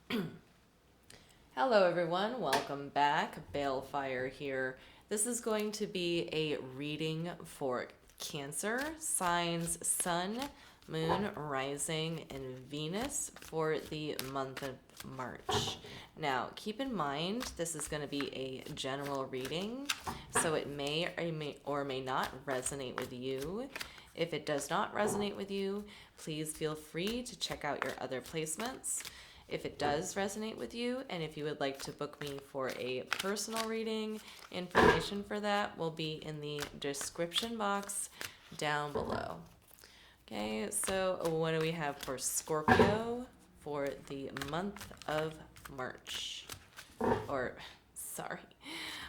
Hello, everyone. Welcome back. Balefire here. This is going to be a reading for Cancer, signs Sun, Moon, Rising, and Venus for the month of March. Now, keep in mind this is going to be a general reading, so it may not resonate with you. If it does not resonate with you, please feel free to check out your other placements. If it does resonate with you, and if you would like to book me for a personal reading, information for that will be in the description box down below. Okay, so what do we have for Scorpio for the month of March? Or, sorry,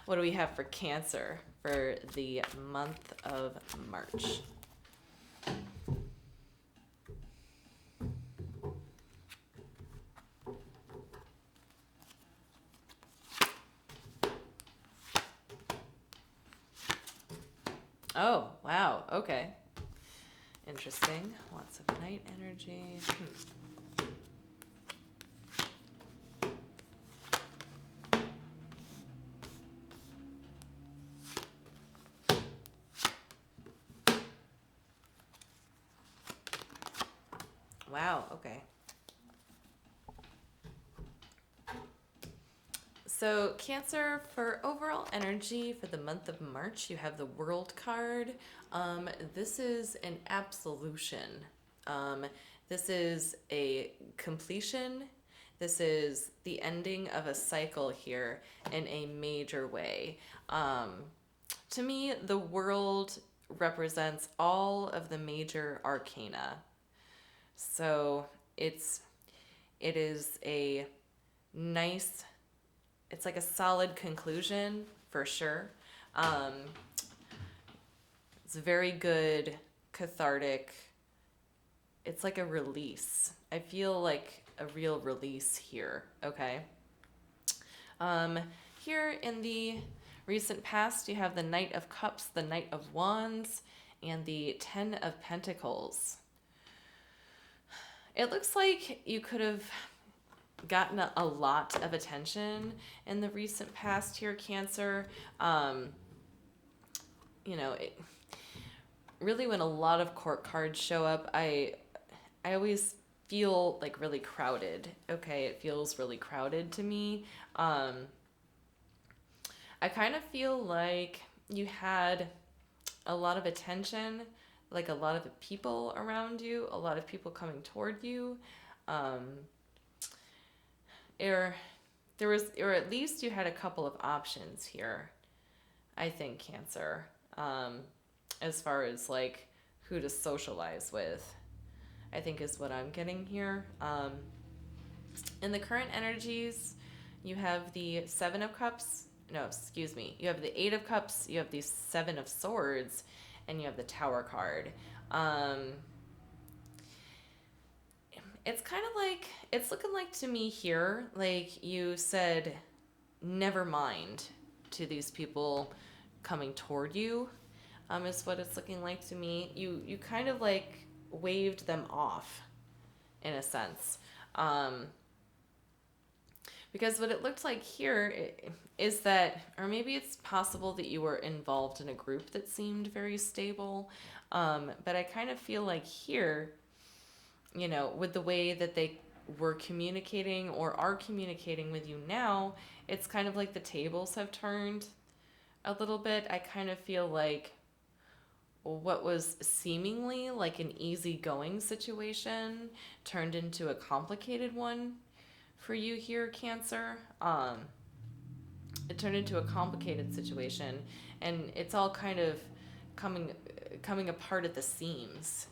what do we have for Cancer for the month of March? Oh, wow. Okay. Interesting. Lots of night energy. Wow. Okay. So, Cancer, for overall energy for the month of March, you have the World card. This is an absolution. Um, this is a completion. This is the ending of a cycle here in a major way. To me, the World represents all of the major arcana. So, it is a nice, it's like a solid conclusion for sure. Um, it's very good, cathartic. It's like a release. I feel like a real release here. Okay. Um, Here in the recent past, you have the Knight of Cups, the Knight of Wands, and the Ten of Pentacles. It looks like you could have gotten a lot of attention in the recent past here, Cancer. Um, really when a lot of court cards show up, I always feel like really crowded. Okay, it feels really crowded to me. I kind of feel like you had a lot of attention, like a lot of people around you, a lot of people coming toward you. Um, or or at least you had a couple of options here, I think, Cancer, as far as like who to socialize with, I think is what I'm getting here. In the current energies, you have the Seven of Cups. No, excuse me. You have the Eight of Cups, you have the Seven of Swords, and you have the Tower card. Um, it's kind of like, it's looking like to me here, like you said, never mind to these people coming toward you, is what it's looking like to me. You kind of like waved them off in a sense. Because what it looked like here is that, or maybe it's possible that you were involved in a group that seemed very stable. But I kind of feel like here, with the way that they were communicating or are communicating with you now, it's kind of like the tables have turned a little bit. I kind of feel like what was seemingly like an easygoing situation turned into a complicated one for you here, Cancer. It turned into a complicated situation, and it's all kind of coming coming apart at the seams,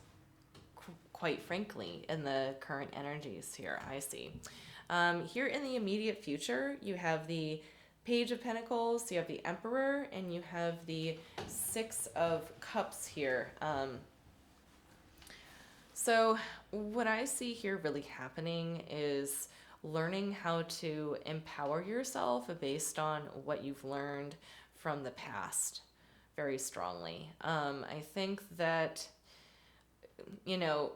quite frankly, in the current energies here, I see. Here in the immediate future, you have the Page of Pentacles, you have the Emperor, and you have the Six of Cups here. So what I see here really happening is learning how to empower yourself based on what you've learned from the past very strongly. I think that, you know,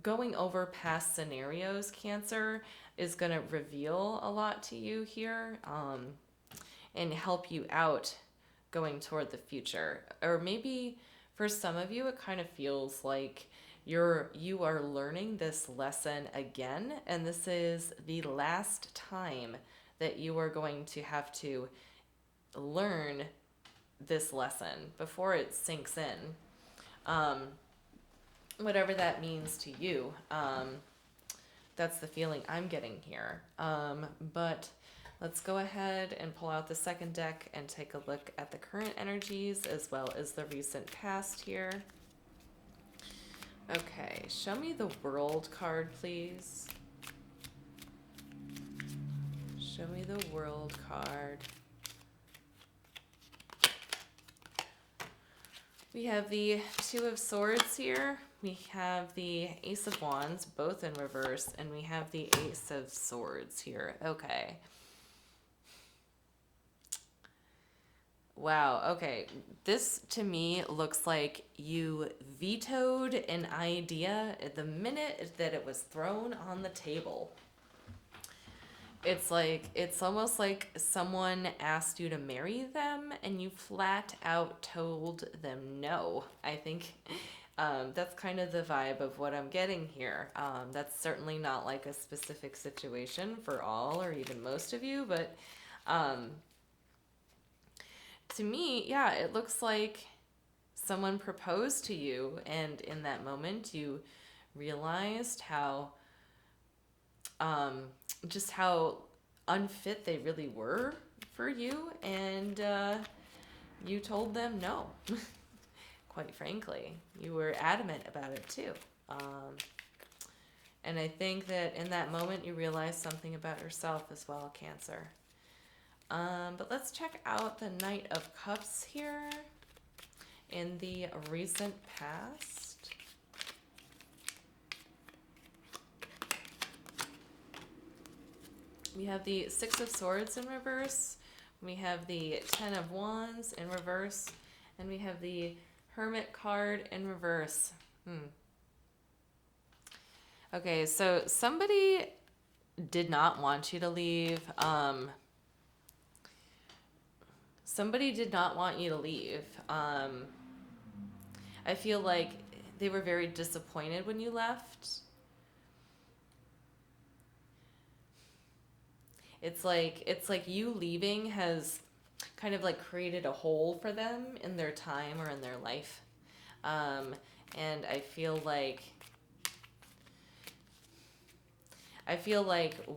going over past scenarios, Cancer, is going to reveal a lot to you here, and help you out going toward the future. Or maybe for some of you, it kind of feels like you are learning this lesson again, and this is the last time that you are going to have to learn this lesson before it sinks in. Um, Whatever that means to you. That's the feeling I'm getting here. But let's go ahead and pull out the second deck and take a look at the current energies as well as the recent past here. Okay, show me the World card, please. Show me the World card. We have the Two of Swords here. We have the Ace of Wands, both in reverse, and we have the Ace of Swords here. Okay. Wow, okay. This to me looks like you vetoed an idea at the minute that it was thrown on the table. It's almost like someone asked you to marry them and you flat out told them no. I think that's kind of the vibe of what I'm getting here. That's certainly not like a specific situation for all or even most of you, but to me, yeah, it looks like someone proposed to you, and in that moment you realized how just how unfit they really were for you, and you told them no. Quite frankly, you were adamant about it too. And I think that in that moment you realized something about yourself as well, Cancer. But let's check out the Knight of Cups here in the recent past. We have the Six of Swords in reverse. We have the Ten of Wands in reverse. And we have the Hermit card in reverse. Okay, so somebody did not want you to leave. Somebody did not want you to leave. I feel like they were very disappointed when you left. It's like you leaving has kind of like created a hole for them in their time or in their life. And I feel like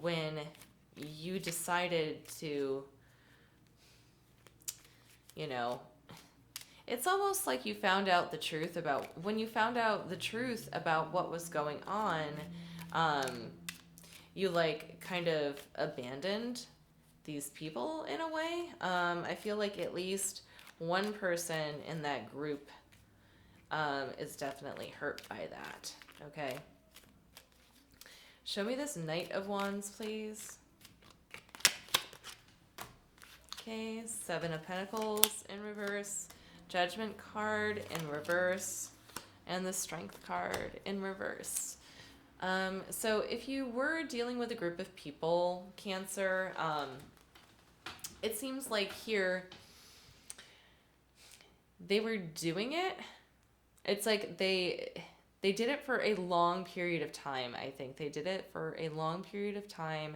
when you decided to, you know, it's almost like you found out the truth about, when you found out the truth about what was going on, you like kind of abandoned these people in a way. I feel like at least one person in that group is definitely hurt by that. Okay. Show me this Knight of Wands, please. Okay, Seven of Pentacles in reverse, Judgment card in reverse, and the Strength card in reverse. So if you were dealing with a group of people, Cancer, it seems like here they were doing it. It's like they did it for a long period of time. I think they did it for a long period of time.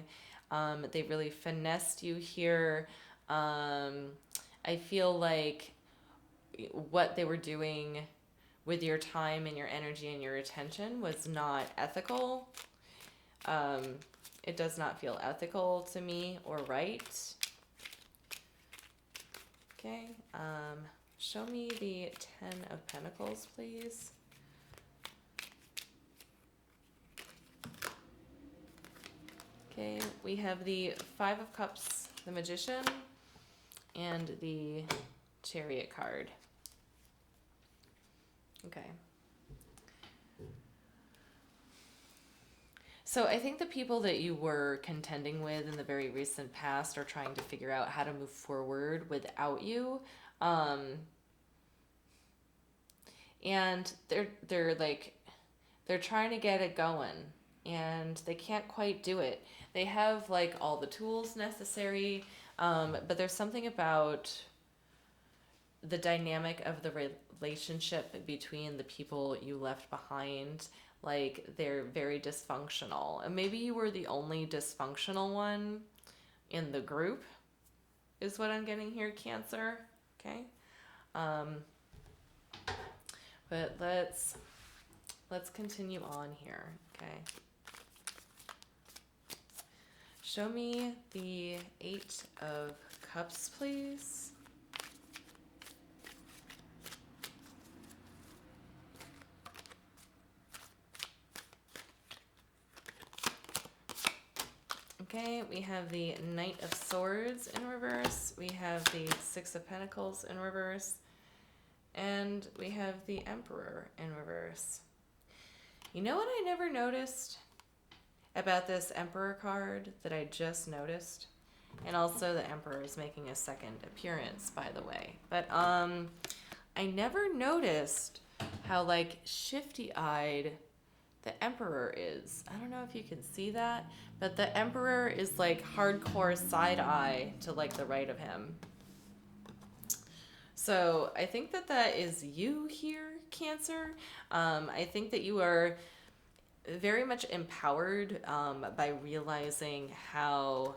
They really finessed you here. I feel like what they were doing with your time and your energy and your attention was not ethical. It does not feel ethical to me or right. Okay. Show me the Ten of Pentacles, please. Okay, we have the Five of Cups, the Magician, and the Chariot card. Okay. So I think the people that you were contending with in the very recent past are trying to figure out how to move forward without you. And they're like, They're trying to get it going and they can't quite do it. They have like all the tools necessary, but there's something about the dynamic of the relationship between the people you left behind. Like they're very dysfunctional. And maybe you were the only dysfunctional one in the group, is what I'm getting here, Cancer. Okay. Um, but let's continue on here. Okay. Show me the 8 of Cups, please. Okay, we have the Knight of Swords in reverse. We have the 6 of Pentacles in reverse. And we have the Emperor in reverse. You know what I never noticed about this Emperor card that I just noticed? And also the Emperor is making a second appearance, by the way. But I never noticed how like shifty-eyed the Emperor is. I don't know if you can see that, but the Emperor is like hardcore side eye to like the right of him. So I think that that is you here, Cancer. I think that you are very much empowered by realizing how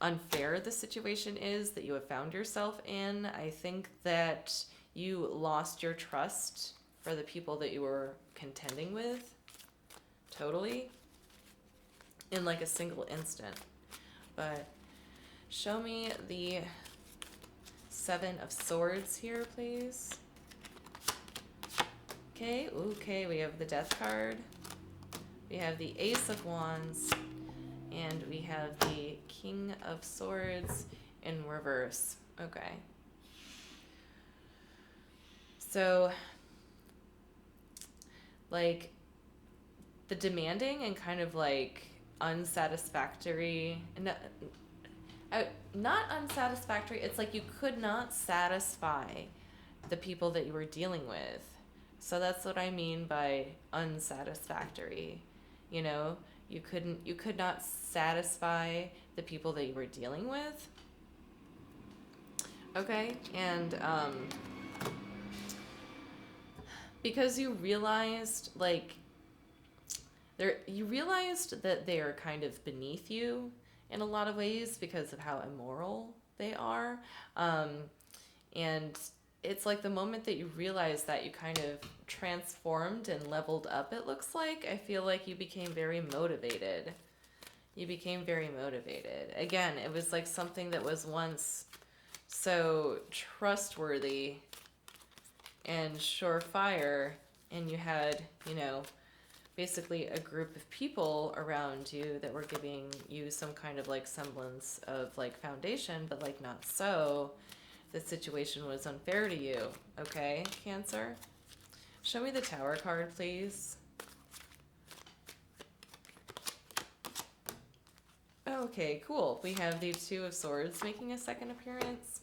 unfair the situation is that you have found yourself in. I think that you lost your trust for the people that you were contending with. Totally. In like a single instant. But show me the 7 of Swords here, please. Okay, we have the Death card. We have the Ace of Wands. And we have the King of Swords in reverse. Okay. So, like, the demanding and kind of like unsatisfactory, not unsatisfactory, it's like you could not satisfy the people that you were dealing with. So that's what I mean by unsatisfactory. You know, you could not satisfy the people that you were dealing with. Okay, and because you realized you realized that they are kind of beneath you in a lot of ways because of how immoral they are. And it's like the moment that you realize that, you kind of transformed and leveled up, it looks like. I feel like you became very motivated. You became very motivated. Again, it was like something that was once so trustworthy and surefire, and you had, basically a group of people around you that were giving you some kind of like semblance of like foundation, but like not so. The situation was unfair to you. Okay, Cancer? Show me the Tower card, please. Okay, cool. We have the 2 of Swords making a second appearance.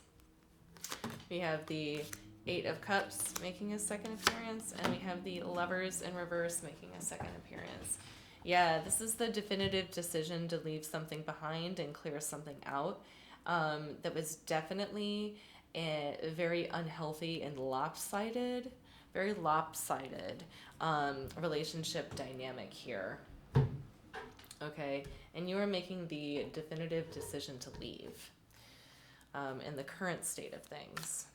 We have the 8 of Cups making a second appearance, and we have the Lovers in reverse making a second appearance. Yeah, this is the definitive decision to leave something behind and clear something out. That was definitely a very unhealthy and very lopsided relationship dynamic here. Okay, and you are making the definitive decision to leave in the current state of things.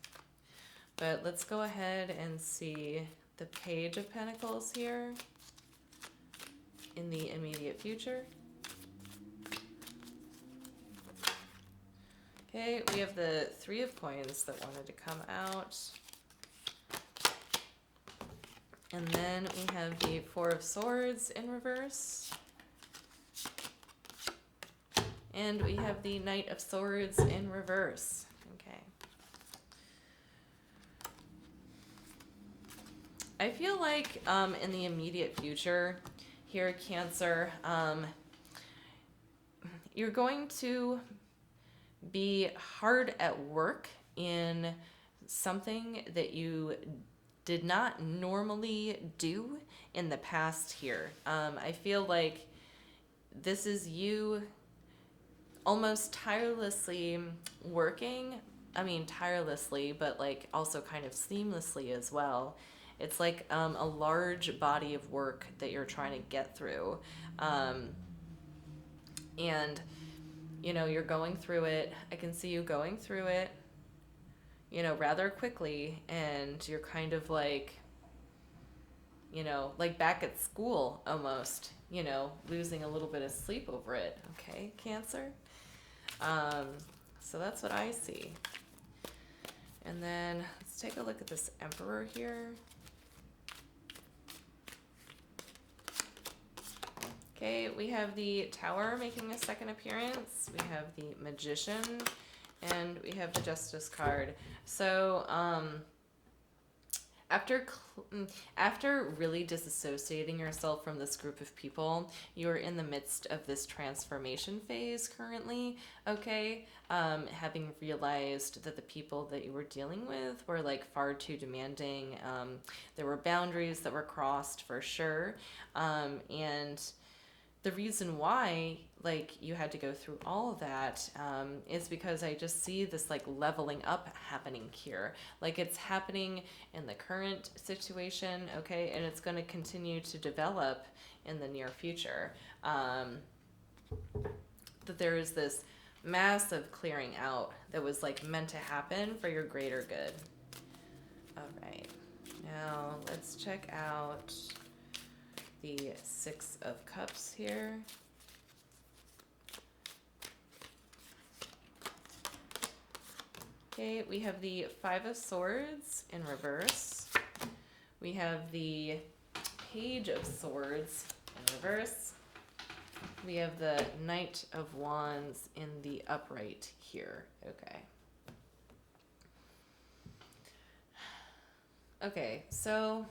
But let's go ahead and see the Page of Pentacles here in the immediate future. Okay, we have the 3 of Coins that wanted to come out. And then we have the 4 of Swords in reverse. And we have the Knight of Swords in reverse. Okay. I feel like in the immediate future here, Cancer, you're going to be hard at work in something that you did not normally do in the past here. I feel like this is you almost tirelessly working. I mean, tirelessly, but like also kind of seamlessly as well. It's like a large body of work that you're trying to get through. Um, and, you're going through it. I can see you going through it, rather quickly. And you're kind of like back at school almost, losing a little bit of sleep over it. Okay, Cancer? Um, so that's what I see. And then let's take a look at this Emperor here. Okay, we have the Tower making a second appearance. We have the Magician, and we have the Justice card. So, after really disassociating yourself from this group of people, you're in the midst of this transformation phase currently, okay? Having realized that the people that you were dealing with were like far too demanding. There were boundaries that were crossed for sure. And the reason why like you had to go through all of that is because I just see this like leveling up happening here. Like it's happening in the current situation, okay, and it's going to continue to develop in the near future. That there is this massive clearing out that was like meant to happen for your greater good. All right, now let's check out the Six of Cups here. Okay, we have the Five of Swords in reverse. We have the Page of Swords in reverse. We have the Knight of Wands in the upright here. Okay. Okay, so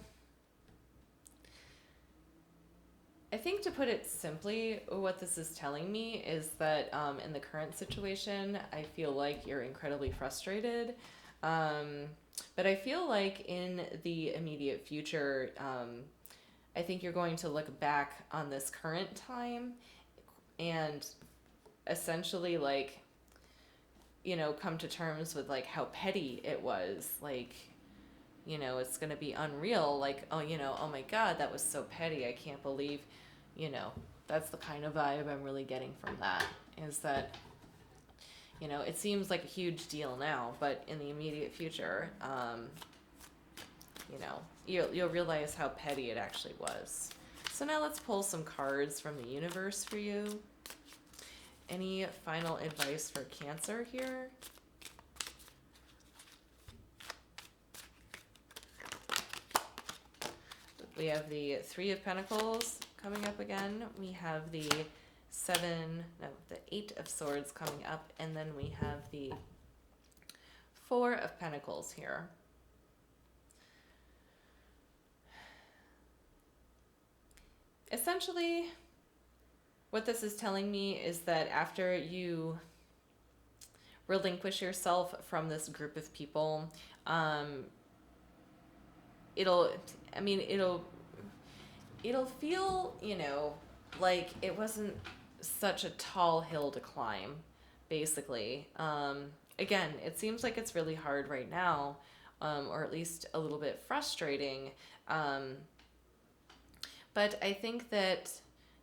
I think to put it simply, what this is telling me is that in the current situation, I feel like you're incredibly frustrated. But I feel like in the immediate future, I think you're going to look back on this current time and essentially like, come to terms with like how petty it was. Like, it's going to be unreal. Like, oh my God, that was so petty. I can't believe, that's the kind of vibe I'm really getting from that, is that, it seems like a huge deal now, but in the immediate future, you'll realize how petty it actually was. So now let's pull some cards from the universe for you. Any final advice for Cancer here? We have the Three of Pentacles coming up again. We have the Eight of Swords coming up, and then we have the Four of Pentacles here. Essentially, what this is telling me is that after you relinquish yourself from this group of people, it'll feel, like it wasn't such a tall hill to climb, basically. Again, it seems like it's really hard right now, or at least a little bit frustrating. But I think that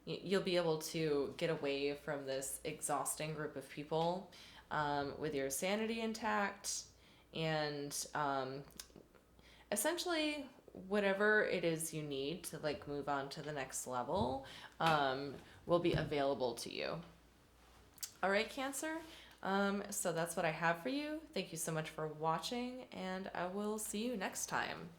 you'll be able to get away from this exhausting group of people with your sanity intact, and essentially whatever it is you need to like move on to the next level will be available to you. All right, Cancer. So that's what I have for you. Thank you so much for watching, and I will see you next time.